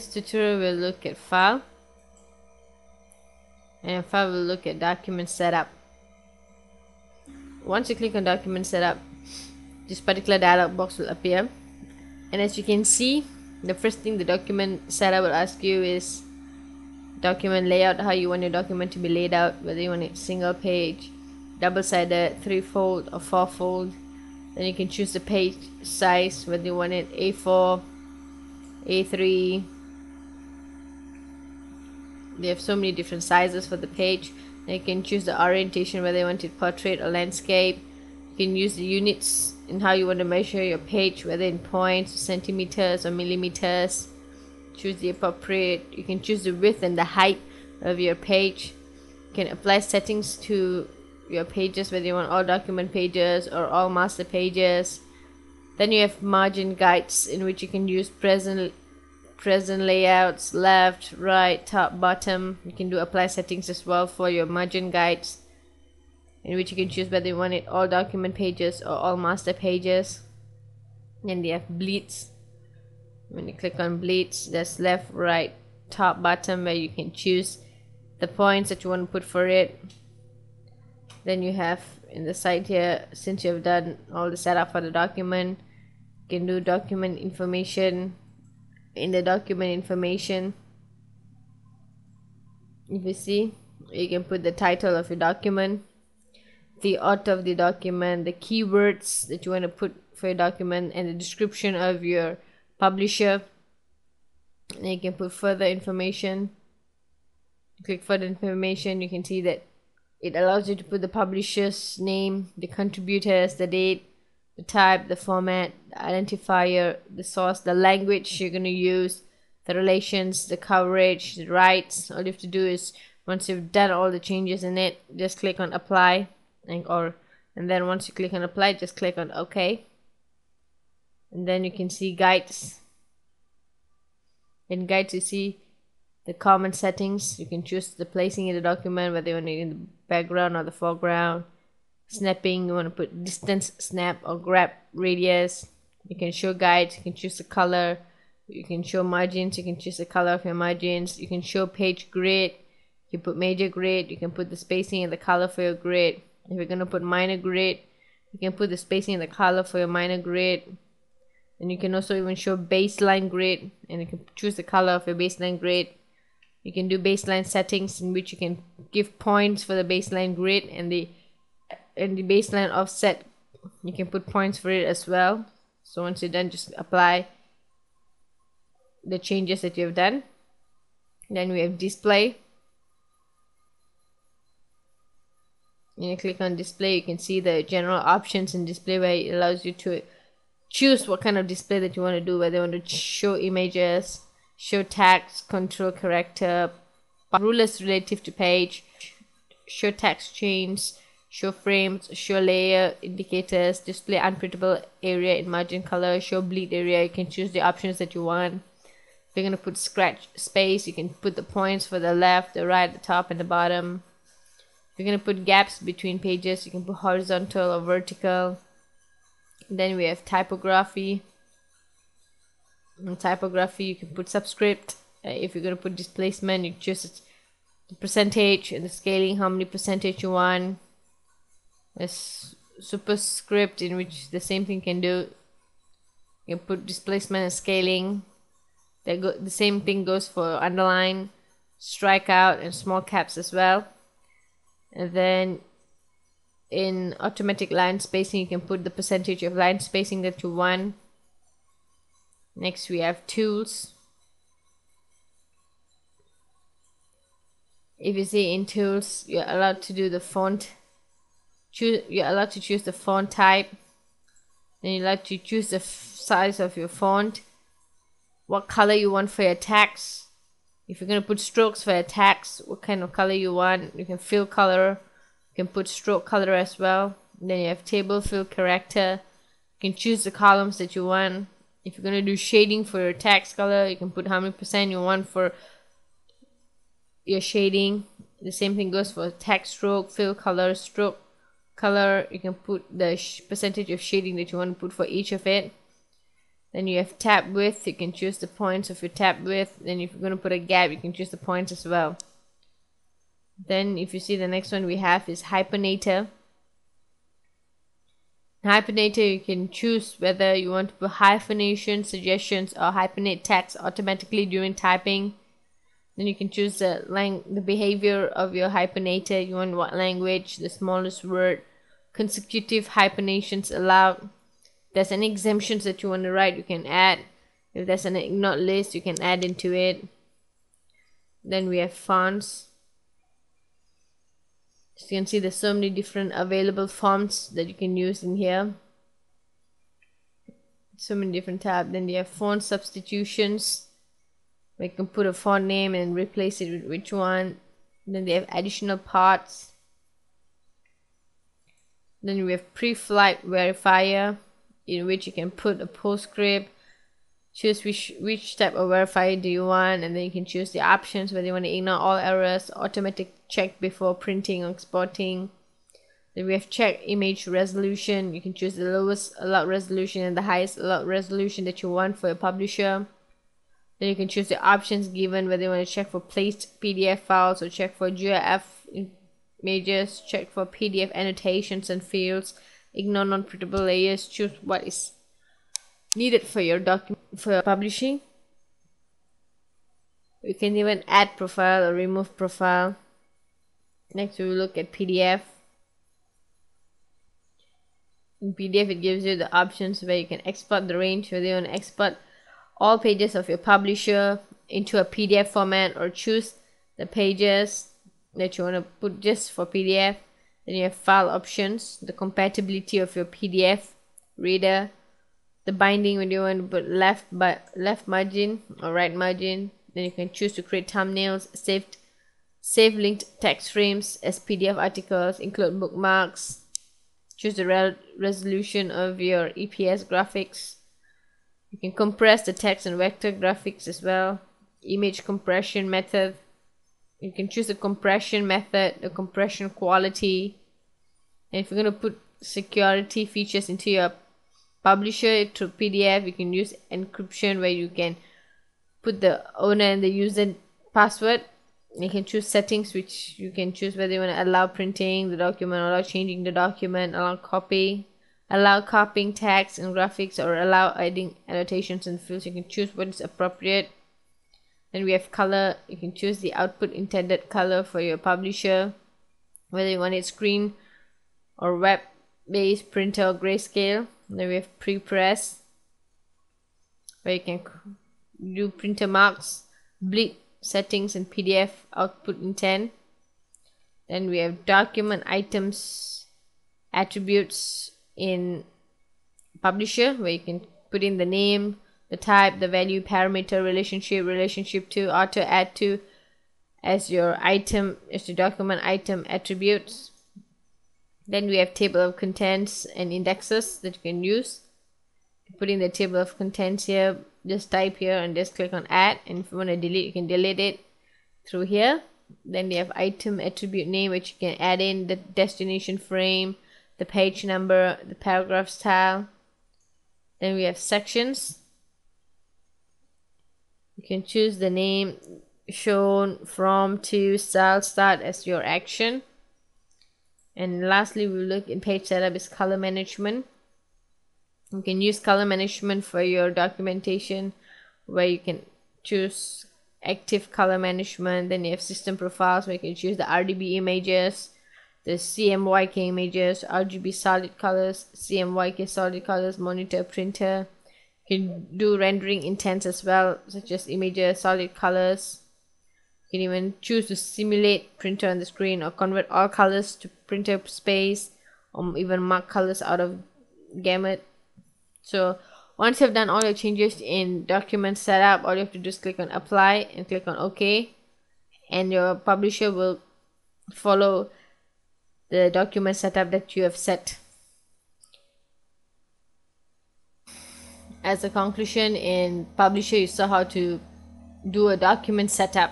This tutorial will look at file, and file will look at document setup. Once you click on document setup, this particular dialog box will appear, and as you can see, the first thing the document setup will ask you is document layout, how you want your document to be laid out, whether you want it single page, double-sided, 3-fold or 4-fold. Then you can choose the page size, whether you want it A4, A3. They have so many different sizes for the page. Then you can choose the orientation, whether you want it portrait or landscape. You can use the units in how you want to measure your page, whether in points, centimeters or millimeters. Choose the appropriate. You can choose the width and the height of your page. You can apply settings to your pages, whether you want all document pages or all master pages. Then you have margin guides, in which you can use present layouts, left, right, top, bottom. You can do apply settings as well for your margin guides, in which you can choose whether you want it all document pages or all master pages. Then they have bleeds. When you click on bleeds, there's left, right, top, bottom, where you can choose the points that you want to put for it. Then you have in the side here, since you have done all the setup for the document, you can do document information. In the document information, if you see, you can put the title of your document, the author of the document, the keywords that you want to put for your document, and the description of your publisher. And you can put further information. Click further information, you can see that it allows you to put the publisher's name, the contributors, the date, the type, the format, the identifier, the source, the language you're going to use, the relations, the coverage, the rights. All you have to do is, once you've done all the changes in it, just click on apply, and then once you click on apply, just click on OK. And then you can see guides. In guides, you see the common settings. You can choose the placing in the document, whether you want it in the background or the foreground. Snapping, you want to put distance, snap, or grab radius. You can show guides, you can choose the color. You can show margins, you can choose the color of your margins. You can show page grid. You can put major grid, you can put the spacing and the color for your grid. If you're going to put minor grid, you can put the spacing and the color for your minor grid. And you can also even show baseline grid, and you can choose the color of your baseline grid. You can do baseline settings, in which you can give points for the baseline grid, and the baseline offset, you can put points for it as well. So once you're done, just apply the changes that you have done. Then we have display. When you click on display, you can see the general options in display, where it allows you to choose what kind of display that you want to do, whether you want to show images, show text, control character, rulers relative to page, show text chains, show frames, show layer indicators, display unprintable area in margin color, show bleed area. You can choose the options that you want. If you're going to put scratch space, you can put the points for the left, the right, the top, and the bottom. If you're going to put gaps between pages, you can put horizontal or vertical. Then we have typography. In typography, you can put subscript. If you're going to put displacement, you choose the percentage and the scaling, how many percentage you want. There's superscript, in which the same thing can do. You can put displacement and scaling. The same thing goes for underline, strikeout, and small caps as well. And then in automatic line spacing, you can put the percentage of line spacing that you want. Next we have tools. If you see in tools, you're allowed to do the font. You're allowed to choose the font type. Then you're allowed to choose the size of your font, what color you want for your text. If you're going to put strokes for your text, what kind of color you want. You can fill color. You can put stroke color as well. Then you have table fill character. You can choose the columns that you want. If you're going to do shading for your text color, you can put how many percent you want for your shading. The same thing goes for text stroke, fill color, stroke color. You can put the percentage of shading that you want to put for each of it. Then you have tab width, you can choose the points of your tab width. Then if you're going to put a gap, you can choose the points as well. Then if you see, the next one we have is hyphenator. Hyphenator, you can choose whether you want to put hyphenation suggestions or hyphenate text automatically during typing. Then you can choose the behavior of your hyphenator. You want what language, the smallest word, consecutive hyphenations allowed. If there's any exemptions that you want to write, you can add. If there's an ignored list, you can add into it. Then we have fonts. As you can see, there's so many different available fonts that you can use in here. So many different tabs. Then you have font substitutions. We can put a font name and replace it with which one. Then they have additional parts. Then we have pre-flight verifier, in which you can put a postscript, choose which type of verifier do you want, and then you can choose the options whether you want to ignore all errors, automatic check before printing or exporting. Then we have check image resolution. You can choose the lowest allowed resolution and the highest allowed resolution that you want for your publisher. Then you can choose the options given, whether you want to check for placed PDF files or check for GIF images, check for PDF annotations and fields, ignore non-printable layers, choose what is needed for your document for your publishing. You can even add profile or remove profile. Next we will look at PDF. In PDF it gives you the options where you can export the range, whether you want to export all pages of your publisher into a PDF format or choose the pages that you want to put just for PDF. Then you have file options, the compatibility of your PDF reader, the binding when you want to put left margin or right margin. Then you can choose to create thumbnails, save linked text frames as PDF articles, include bookmarks, choose the resolution of your EPS graphics. You can compress the text and vector graphics as well. Image compression method. You can choose the compression method, the compression quality. And if you're going to put security features into your publisher through PDF, you can use encryption where you can put the owner and the user password. You can choose settings, which you can choose whether you want to allow printing the document, allow changing the document, allow copying text and graphics, or allow adding annotations and fields. You can choose what is appropriate. Then we have color. You can choose the output intended color for your publisher, whether you want it screen or web based, printer, or grayscale. Then we have pre-press, where you can do printer marks, bleed settings, and PDF output intent. Then we have document items attributes in publisher, where you can put in the name, the type, the value, parameter, relationship to, author, add to as your item, as your document item attributes. Then we have table of contents and indexes that you can use. Put in the table of contents here, just type here and just click on add, and if you want to delete, you can delete it through here. Then we have item attribute name, which you can add in the destination frame, the page number, the paragraph style. Then we have sections. You can choose the name, shown, from, to, style, start as your action. And lastly, we'll look in page setup is color management. You can use color management for your documentation, where you can choose active color management. Then you have system profiles, where you can choose the RGB images, the CMYK images, RGB solid colors, CMYK solid colors, monitor, printer. You can do rendering intents as well, such as images, solid colors. You can even choose to simulate printer on the screen, or convert all colors to printer space, or even mark colors out of gamut. So once you've done all your changes in document setup, all you have to do is click on apply and click on OK, and your publisher will follow the document setup that you have set. As a conclusion, in publisher you saw how to do a document setup